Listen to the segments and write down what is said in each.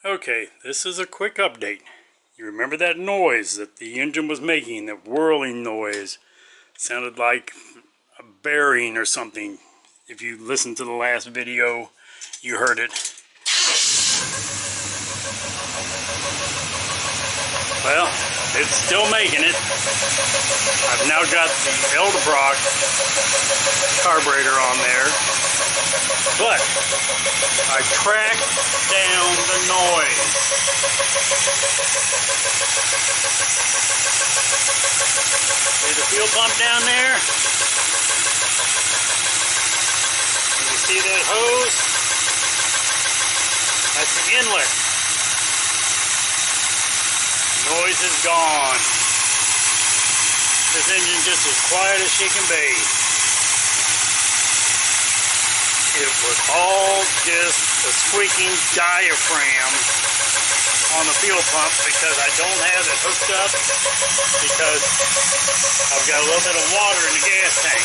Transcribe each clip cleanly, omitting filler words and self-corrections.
Okay, this is a quick update. You remember that noise that the engine was making, that whirling noise? It sounded like a bearing or something. If you listened to the last video, you heard it. Well, it's still making it. I've now got the Eldebrock carburetor on there, but I tracked down the noise. See the fuel pump down there? You see that hose? That's the inlet. Noise is gone. This engine just as quiet as she can be. It was all just a squeaking diaphragm on the fuel pump because I don't have it hooked up because I've got a little bit of water in the gas tank.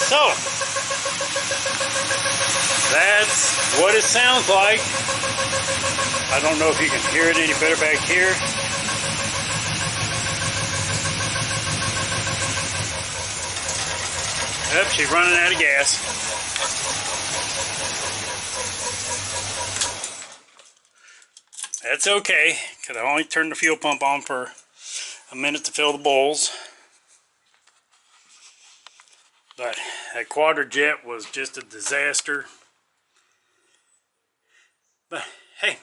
So, that's what it sounds like. I don't know if you can hear it any better back here. Yep, she's running out of gas. That's okay, because I only turned the fuel pump on for a minute to fill the bowls. But that quadrajet was just a disaster. But hey,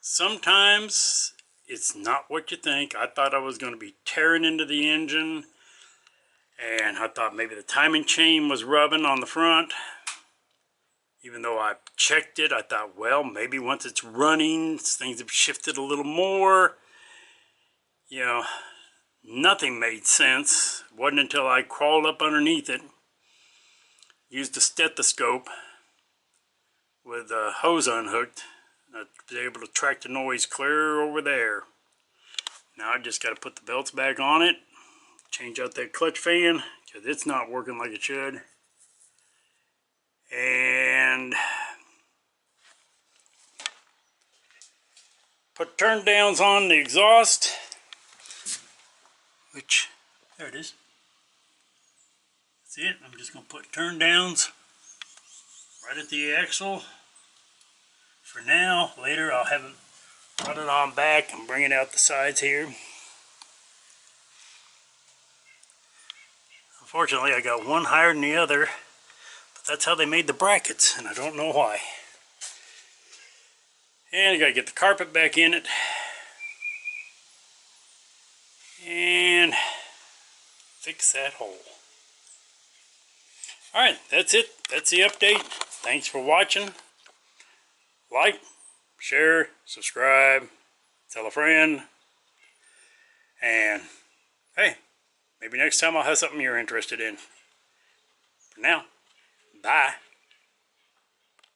sometimes it's not what you think. I thought I was going to be tearing into the engine, and I thought maybe the timing chain was rubbing on the front. Even though I checked it, I thought, well, maybe once it's running, things have shifted a little more. You know, nothing made sense. It wasn't until I crawled up underneath it, used a stethoscope with a hose unhooked, I was able to track the noise clear over there. Now I just got to put the belts back on it, change out that clutch fan because it's not working like it should, and put turn downs on the exhaust, which, there it is. That's it. I'm just going to put turn downs right at the axle for now. Later I'll have it run it on back and bring it out the sides here. Unfortunately, I got one higher than the other, but that's how they made the brackets, and I don't know why. And I gotta get the carpet back in it and fix that hole. Alright, that's it. That's the update. Thanks for watching. Like, share, subscribe, tell a friend, and hey, maybe next time I'll have something you're interested in. For now, bye.